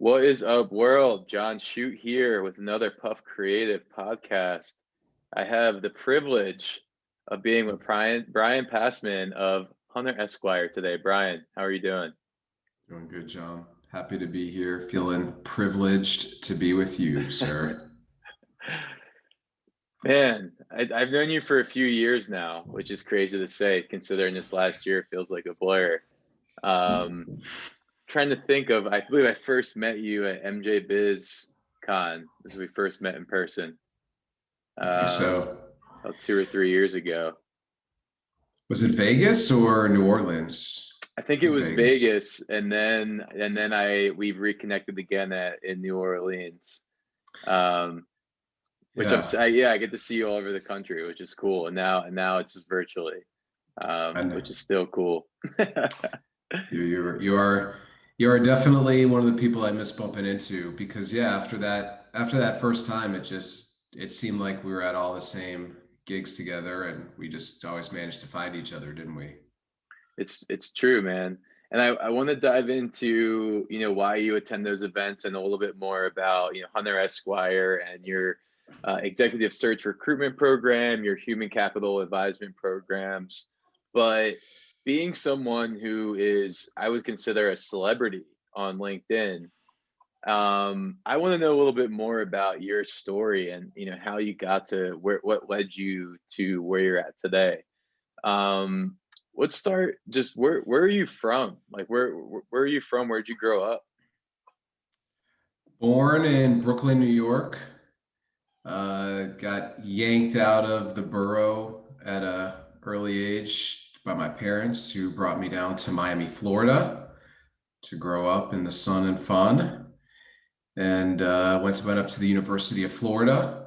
What is up, world? John Shoot here with another Puff Creative podcast. I have the privilege of being with Bryan Passman of Hunter Esquire today. Bryan, how are you doing? Doing good, John. Happy to be here. Feeling privileged to be with you, sir. Man, I've known you for a few years now, which is crazy to say, considering this last year feels like a blur. Um, Trying to think of, I believe I first met you at MJ Biz Con. This is when we first met in person, I think um, so. about 2 or 3 years ago. Was it Vegas or New Orleans? I think I it think was Vegas. Vegas, and then we've reconnected again in New Orleans, um, which Yeah, yeah, I get to see you all over the country, which is cool. And now it's just virtually, I know. which is still cool. You are definitely one of the people I miss bumping into because yeah, after that first time, it seemed like we were at all the same gigs together, and we just always managed to find each other, didn't we? It's true, man. And I want to dive into, why you attend those events and a little bit more about, Hunter Esquire and your executive search recruitment program, your human capital advisement programs. But being someone who is, I would consider a celebrity on LinkedIn, I want to know a little bit more about your story and, how you got to what led you to where you're at today. Um, let's start just where are you from? Like where are you from? Where'd you grow up? Born in Brooklyn, New York. Got yanked out of the borough at a early age by my parents, who brought me down to Miami, Florida, to grow up in the sun and fun. And went up to the University of Florida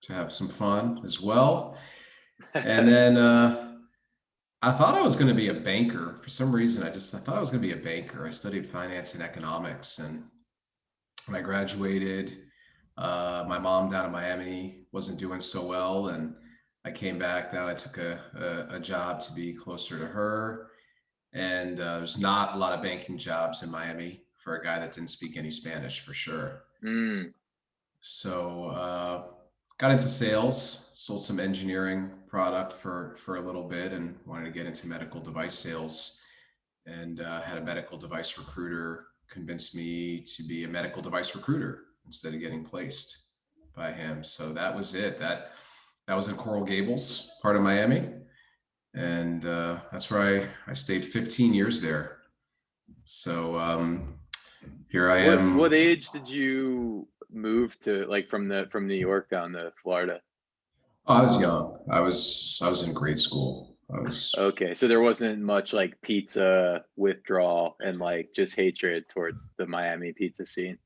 to have some fun as well. And then I thought I was going to be a banker for some reason. I thought I was going to be a banker. I studied finance and economics, and when I graduated, my mom down in Miami wasn't doing so well, and I came back down. I took a job to be closer to her, and there's not a lot of banking jobs in Miami for a guy that didn't speak any Spanish, for sure. Mm, So got into sales, sold some engineering product for a little bit, and wanted to get into medical device sales, and had a medical device recruiter convince me to be a medical device recruiter instead of getting placed by him. So that was it. That was in Coral Gables, part of Miami, and that's where I stayed 15 years there. So here I what am. age did you move to, like, from New York down to Florida? Oh, I was young. I was in grade school. I was Okay, so there wasn't much like pizza withdrawal and like just hatred towards the Miami pizza scene.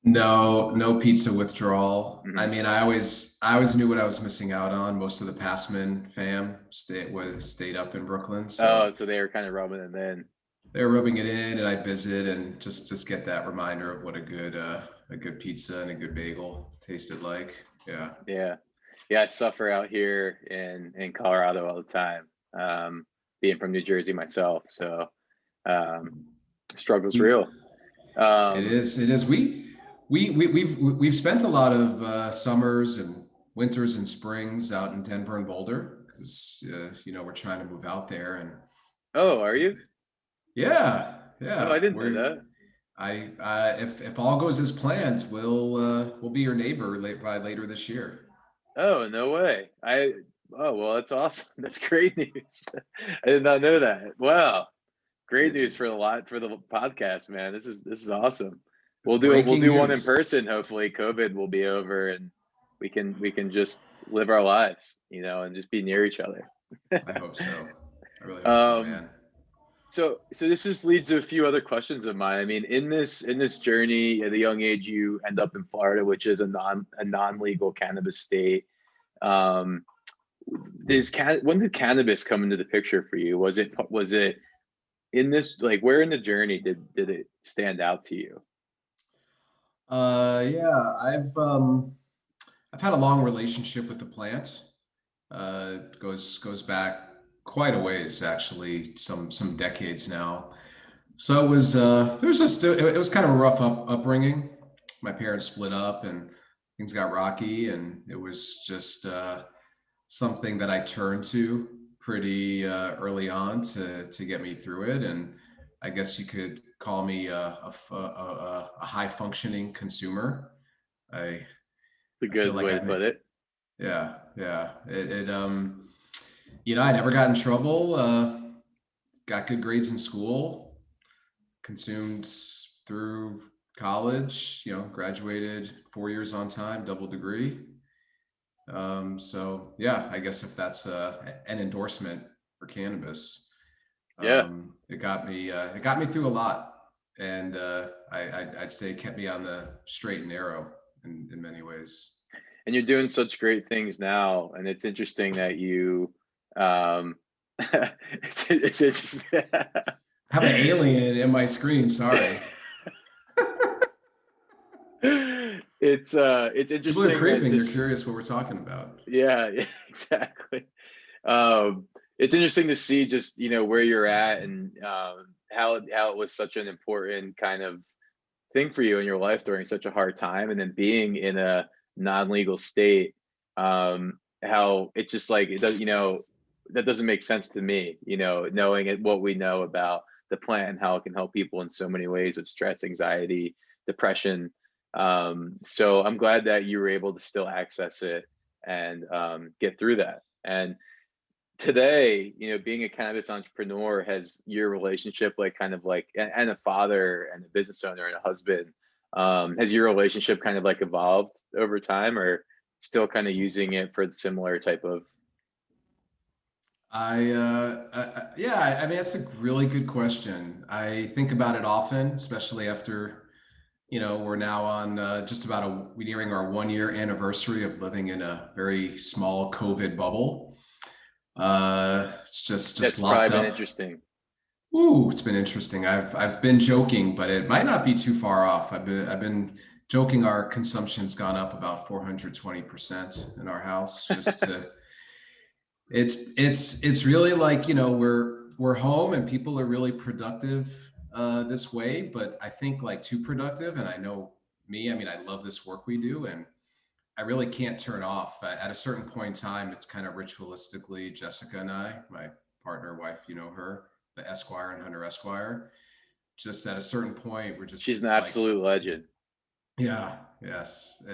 no pizza withdrawal. I Hmm. mean, I always knew what I was missing out on. Most of the Passman fam stayed up in Brooklyn, Oh, so so they were kind of rubbing it in. they were rubbing it in, and I'd visit and just get that reminder of what a good pizza and a good bagel tasted like. Yeah. Yeah. Yeah, I suffer out here in Colorado all the time. Um, Being from New Jersey myself, so um, struggle's We real. It Um, is. It is. We've spent a lot of summers and winters and springs out in Denver and Boulder because we're trying to move out there, and oh, are you? yeah, Oh, I yeah. didn't know We're that. I if all goes as planned, we'll be your neighbor by later this year. Oh, no way. Oh, well, that's awesome. That's great news. I did not know that. Wow. Great news It, for the podcast, man. This is awesome. We'll breaking do one in news. person. Hopefully COVID will be over and we can just live our lives, and just be near each other. I hope so. I really hope so, Um, man. so this just leads to a few other questions of mine. I mean, in this journey at a young age, you end up in Florida, which is a non legal cannabis state. Um, when did cannabis come into the picture for you? Was it in this, like, where in the journey did it stand out to you? Yeah, I've had a long relationship with the plant. Goes back quite a ways, actually, some decades now. So it was kind of a rough upbringing. My parents split up and things got rocky, and it was just something that I turned to pretty early on to get me through it. And I guess you could call me a high functioning consumer. I It's a I feel good like way I to made, put it. yeah. I never got in trouble. Got good grades in school, consumed through college, graduated 4 years on time, double degree. So yeah, I guess if that's an endorsement for cannabis, Yeah. it got me through a lot, and I'd say it kept me on the straight and narrow in many ways. And you're doing such great things now, and it's interesting that you um it's interesting. I have an alien in my screen. Sorry, It's people are interesting that creeping. They're just curious what we're talking about. yeah, exactly. It's interesting to see just where you're at, and how it was such an important kind of thing for you in your life during such a hard time, and then being in a non-legal state. How it's just like it does, that doesn't make sense to me, knowing what we know about the plant and how it can help people in so many ways with stress, anxiety, depression. So I'm glad that you were able to still access it and get through that. And today, being a cannabis entrepreneur, has your relationship, like kind of like, and a father and a business owner and a husband, has your relationship kind of like evolved over time, or still kind of using it for the similar type of? Yeah, I mean, that's a really good question. I think about it often, especially after, we're now on just about we're nearing our 1 year anniversary of living in a very small COVID bubble. It's just That's probably locked been up. interesting. Ooh, it's been interesting. I've been joking, but it might not be too far off. I've been joking. Our consumption's gone up about 420% in our house. It's really like, we're home and people are really productive this way, but I think like too productive. And I know me, I mean, I love this work we do, and I really can't turn off. At a certain point in time, it's kind of ritualistically, Jessica and I, my partner, wife, her, the Esquire and Hunter Esquire, just at a certain point, She's an it's like, absolute legend. yeah, yes,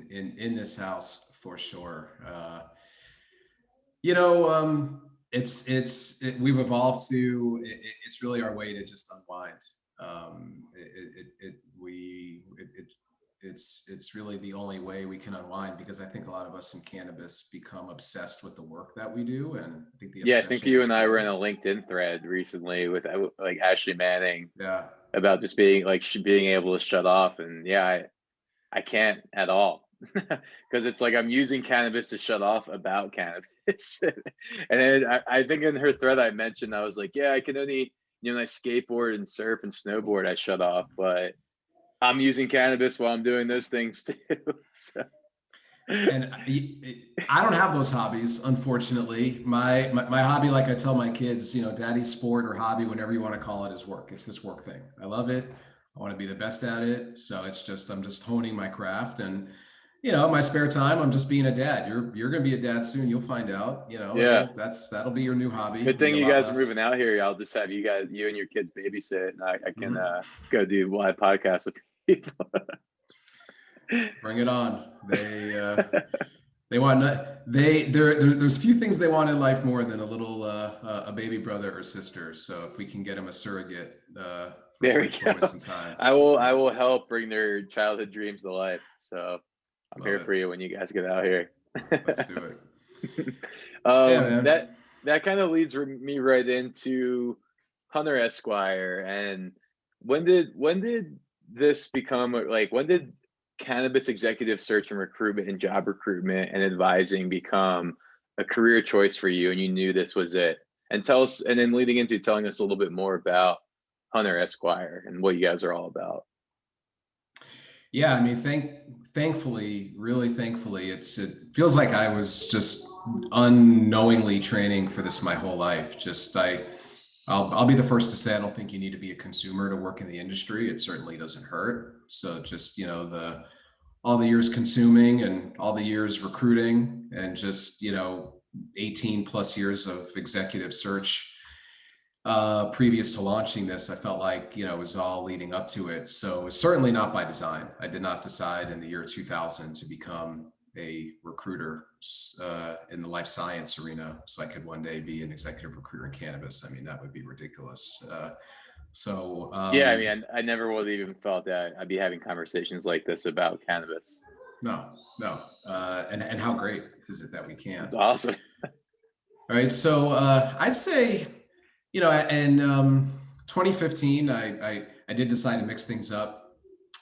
in this house for sure. You know, we've evolved to, it's really our way to just unwind. Um, it, it, it, we, it, it's really the only way we can unwind, because I think a lot of us in cannabis become obsessed with the work that we do. And I think the Yeah, I think obsession you is and I were in good. a LinkedIn thread recently with like Ashley Manning, Yeah. about just being like being able to shut off. And yeah, I can't at all, because it's like I'm using cannabis to shut off about cannabis. And then I think in her thread I mentioned, I was like, yeah, I can only, I skateboard and surf and snowboard, I shut off, but I'm using cannabis while I'm doing those things too. So, And I don't have those hobbies, unfortunately. My hobby, like I tell my kids, daddy's sport or hobby, whatever you want to call it, is work. It's this work thing. I love it. I want to be the best at it. So I'm just honing my craft, and my spare time, I'm just being a dad. You're gonna be a dad soon. You'll find out. yeah, That'll be your new hobby. good It'll be thing a you lot guys are moving less. out here. I'll just have you and your kids babysit, and I can Mhm. go do live podcasts with people. Bring it on. They want there's few things they want in life more than a little a baby brother or sister. So if we can get them a surrogate for There we brief moments go. in time, I let's will do I it. will help bring their childhood dreams to life. So I'm Love here it. for you when you guys get out here. Let's do it. Yeah, um, man. that that kind of leads me right into Hunter Esquire. And when did this become, like, when did cannabis executive search and recruitment and job recruitment and advising become a career choice for you, and you knew this was it? And tell us, and then leading into telling us a little bit more about Hunter Esquire and what you guys are all about. Yeah, I mean, thankfully, really thankfully, it feels like I was just unknowingly training for this my whole life. I I'll be the first to say I don't think you need to be a consumer to work in the industry. It certainly doesn't hurt. So just, all the years consuming and all the years recruiting and just, 18 plus years of executive search previous to launching this, I felt like, it was all leading up to it. So it's certainly not by design. I did not decide in the year 2000 to become a recruiter in the life science arena so I could one day be an executive recruiter in cannabis. I mean, that would be ridiculous. Yeah, I mean, I never would have even thought that I'd be having conversations like this about cannabis. No. And how great is it that we can? It's awesome. All right. So I'd say, in 2015, I did decide to mix things up,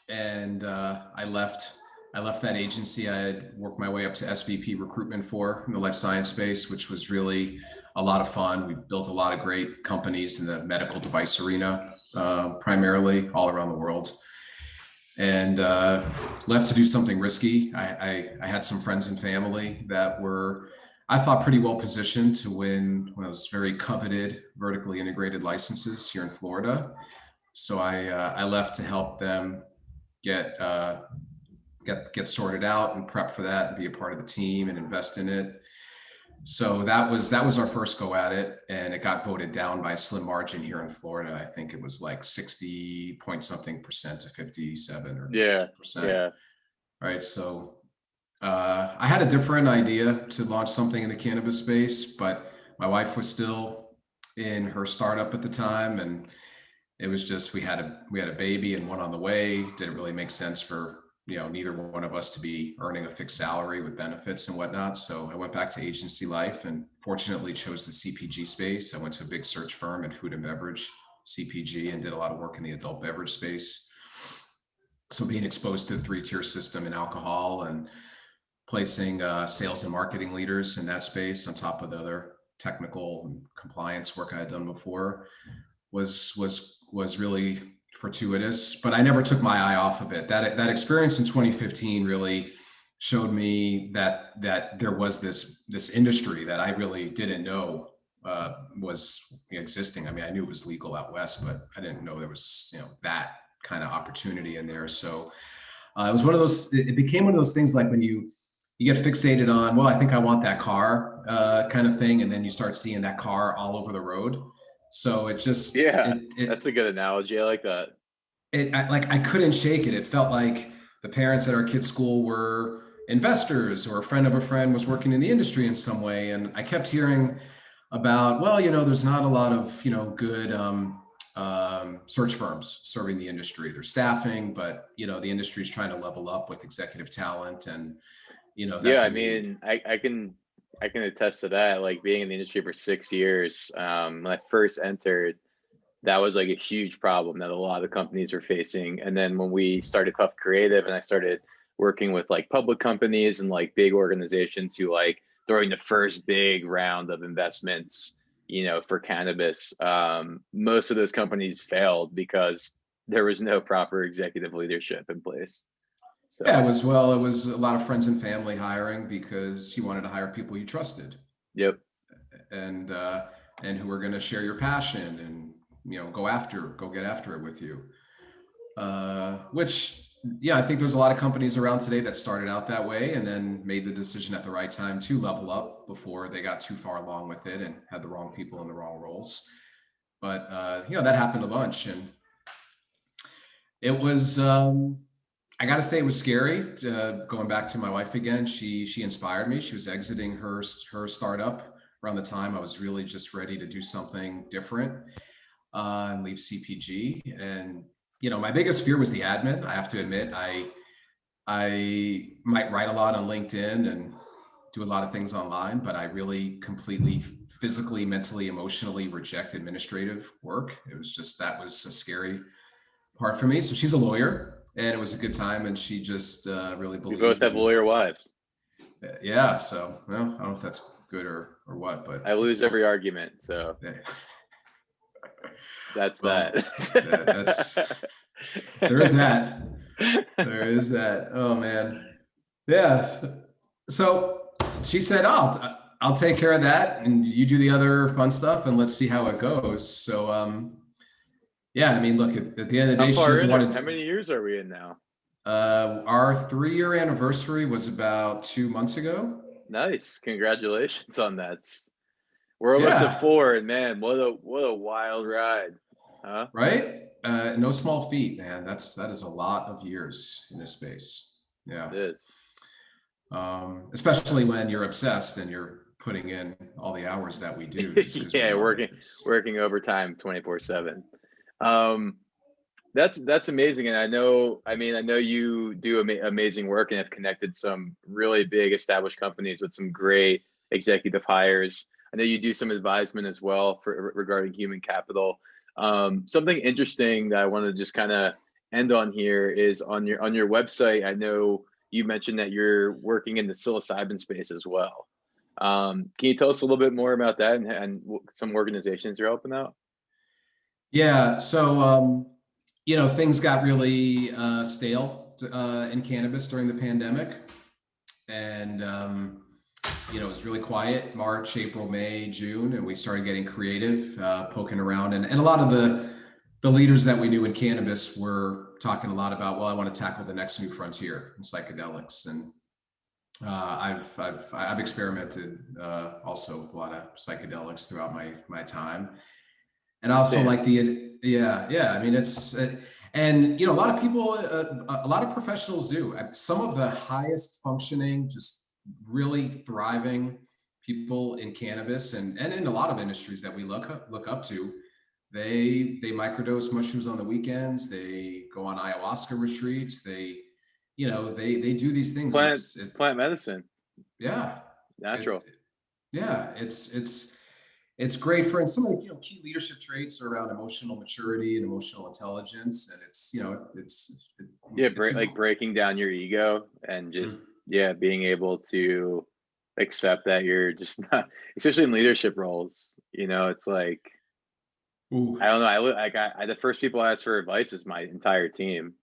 and I left that agency. I had worked my way up to SVP recruitment in the life science space, which was really a lot of fun. We built a lot of great companies in the medical device arena, primarily all around the world, and left to do something risky. I had some friends and family that were, I thought, pretty well positioned to win one of those very coveted vertically integrated licenses here in Florida. So I left to help them get sorted out and prep for that and be a part of the team and invest in it. So that was our first go at it, and it got voted down by a slim margin here in Florida. I think it was like 60 point something percent to 57 or percent. Yeah. Right. So I had a different idea to launch something in the cannabis space, but my wife was still in her startup at the time, and it was just we had a baby and one on the way. Didn't really make sense for neither one of us to be earning a fixed salary with benefits and whatnot. So I went back to agency life and fortunately chose the CPG space. I went to a big search firm in food and beverage, CPG, and did a lot of work in the adult beverage space. So being exposed to the 3-tier system in alcohol and placing sales and marketing leaders in that space on top of the other technical and compliance work I had done before was really fortuitous, but I never took my eye off of it. That experience in 2015 really showed me that there was this industry that I really didn't know was existing. I mean, I knew it was legal out west, but I didn't know there was that kind of opportunity in there. So it was one of those. It became one of those things like when you get fixated on, well, I think I want that car kind of thing, and then you start seeing that car all over the road. So it just that's a good analogy. I like that. I couldn't shake it. It felt like the parents at our kids' school were investors, or a friend of a friend was working in the industry in some way. And I kept hearing about, well, there's not a lot of good search firms serving the industry. They're staffing, but the industry is trying to level up with executive talent, and that's I mean, I can attest to that. Like being in the industry for 6 years, when I first entered, that was like a huge problem that a lot of companies were facing. And then when we started Puff Creative and I started working with like public companies and like big organizations who like during the first big round of investments, for cannabis, most of those companies failed because there was no proper executive leadership in place. So yeah, it was a lot of friends and family hiring because you wanted to hire people you trusted. Yep. And who were going to share your passion and go get after it with you. Which I think there's a lot of companies around today that started out that way and then made the decision at the right time to level up before they got too far along with it and had the wrong people in the wrong roles. But that happened a bunch, and it was. I got to say it was scary. Going back to my wife again, she inspired me. She was exiting her startup around the time I was really just ready to do something different and leave CPG. And my biggest fear was the admin. I have to admit, I might write a lot on LinkedIn and do a lot of things online, but I really completely physically, mentally, emotionally reject administrative work. It was just, that was a scary part for me. So she's a lawyer. And it was a good time, and she just really believed. We both have lawyer wives. Yeah, so well, I don't know if that's good or what, but I lose every argument, so that's that. There is that. There is that. Oh man, yeah. So she said, I'll take care of that, and you do the other fun stuff, and let's see how it goes. So, yeah, I mean, look, at the end of the How day, she far doesn't in want How to. many years are we in now? Our 3-year anniversary was about 2 months ago. Nice. Congratulations on that. We're almost at Yeah, 4, and man, what a wild ride, huh? right. No small feat, man. That is a lot of years in this space. Yeah. It is. Especially when you're obsessed and you're putting in all the hours that we do just because we Yeah, love it. working overtime 24/7. Um, that's amazing, and I know you do amazing work and have connected some really big established companies with some great executive hires. I know you do some advisement as well for regarding human capital. Something interesting that I want to just kind of end on here is on your website. I know you mentioned that you're working in the psilocybin space as well. Can you tell us a little bit more about that and some organizations you're helping out? Yeah. So, things got really stale in cannabis during the pandemic. And, it was really quiet March, April, May, June. And we started getting creative, poking around. And a lot of the leaders that we knew in cannabis were talking a lot about, well, I want to tackle the next new frontier in psychedelics. And I've experimented also with a lot of psychedelics throughout my time, and also Same. like yeah. I mean, and a lot of people, a lot of professionals do. Some of the highest functioning, just really thriving people in cannabis and in a lot of industries that we look up to. They microdose mushrooms on the weekends. They go on ayahuasca retreats. They do these things. Plant medicine, Yeah, it, natural. yeah, it's great for, and some of the key leadership traits are around emotional maturity and emotional intelligence, and Yeah, it's like breaking down your ego and just yeah, being able to accept that you're just not, especially in leadership roles. It's like ooh, I don't know. I the first people I ask for advice is my entire team.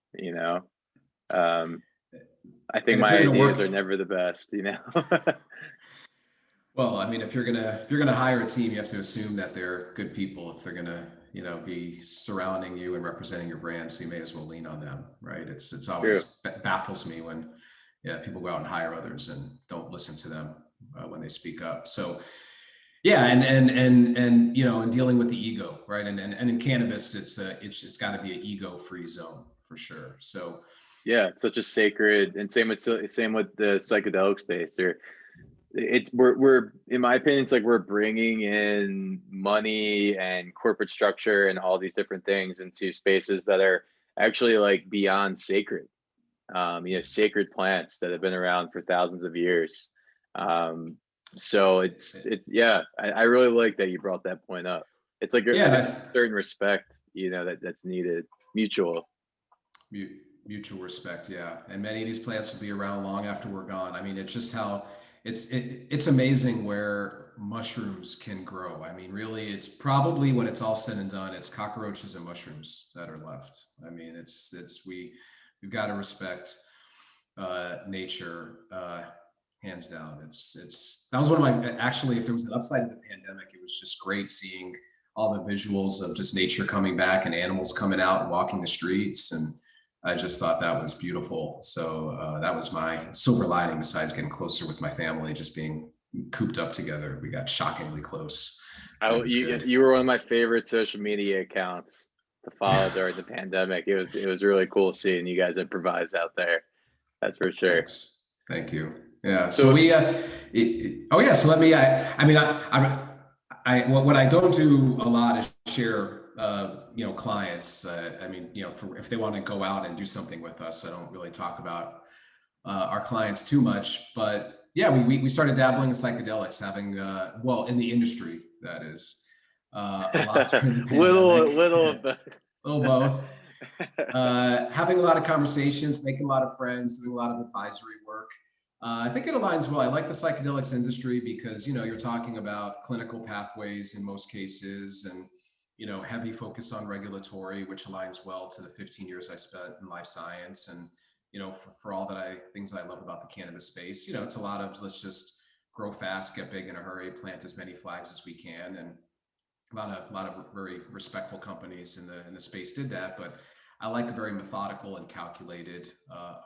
Um, I think and if my you're going to ideas work, are never the best. well, I mean, if you're gonna hire a team, you have to assume that they're good people. If they're gonna be surrounding you and representing your brand, so you may as well lean on them, right? It's True. always baffles me when people go out and hire others and don't listen to them when they speak up. So yeah, and dealing with the ego, right? And in cannabis, it's got to be an ego free zone for sure. So Yeah, it's such a sacred, and same with the psychedelic space. We're in my opinion, it's like we're bringing in money and corporate structure and all these different things into spaces that are actually like beyond sacred. Sacred plants that have been around for thousands of years. So it's yeah, I really like that you brought that point up. It's like yeah, there's a certain respect, that's needed, mutual. mutual respect, yeah. And many of these plants will be around long after we're gone. I mean, it's just how it's amazing where mushrooms can grow. I mean, really, it's probably, when it's all said and done, it's cockroaches and mushrooms that are left. I mean, we've got to respect nature, hands down. It's that was one of my, actually, if there was an upside to the pandemic, it was just great seeing all the visuals of just nature coming back and animals coming out and walking the streets, and I just thought that was beautiful. So that was my silver lining, besides getting closer with my family, just being cooped up together. We got shockingly close. It was good. You were one of my favorite social media accounts to follow during the pandemic. It was really cool seeing you guys improvise out there. That's for sure. Thanks. Thank you. Yeah. So So if we, oh yeah. So let me, I mean, what I don't do a lot is share, clients. I mean, if they want to go out and do something with us, I don't really talk about our clients too much. But yeah, we started dabbling in psychedelics, having, well, in the industry, that is, a lot during the pandemic. little A of the little both. Having a lot of conversations, making a lot of friends, doing a lot of advisory work. I think it aligns well. I like the psychedelics industry because you're talking about clinical pathways in most cases, and heavy focus on regulatory, which aligns well to the 15 years I spent in life science. And for all things that I love about the cannabis space, it's a lot of, let's just grow fast, get big in a hurry, plant as many flags as we can. And a lot of very respectful companies in the space did that, but I like a very methodical and calculated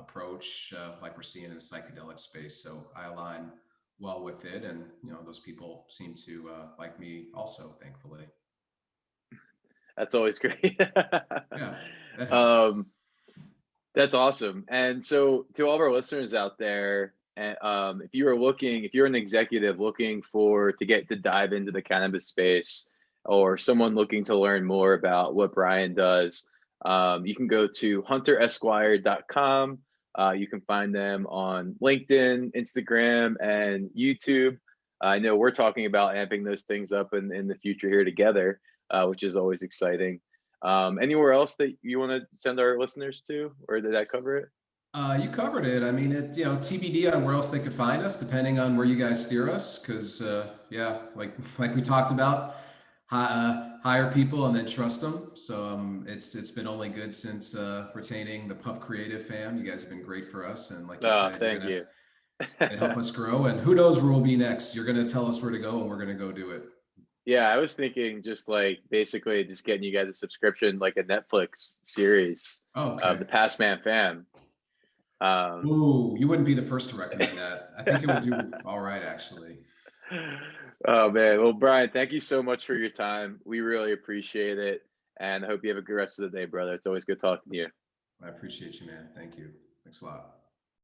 approach, like we're seeing in the psychedelic space. So I align well with it, and those people seem to like me also, thankfully. That's always great. Yeah, that helps. um, that's awesome. And so, to all of our listeners out there, and if you're an executive looking to get to dive into the cannabis space, or someone looking to learn more about what Bryan does, you can go to hunteresquire.com. You can find them on LinkedIn, Instagram, and YouTube. I know we're talking about amping those things up in the future here together, which is always exciting. Anywhere else that you want to send our listeners to, or did that cover it? You covered it. I mean, TBD on where else they could find us, depending on where you guys steer us. Because yeah, like we talked about, hire people and then trust them. So it's been only good since retaining the Puff Creative fam. You guys have been great for us, and like you Oh, said, you're thank gonna you. help us grow. And who knows where we'll be next? You're gonna tell us where to go, and we're gonna go do it. Yeah, I was thinking just like basically just getting you guys a subscription, like a Netflix series Oh, of okay. the Passman fam. Ooh, you wouldn't be the first to recommend that. I think it would do all right, actually. Oh man. Well, Bryan, thank you so much for your time. We really appreciate it. And I hope you have a good rest of the day, brother. It's always good talking to you. I appreciate you, man. Thank you. Thanks a lot.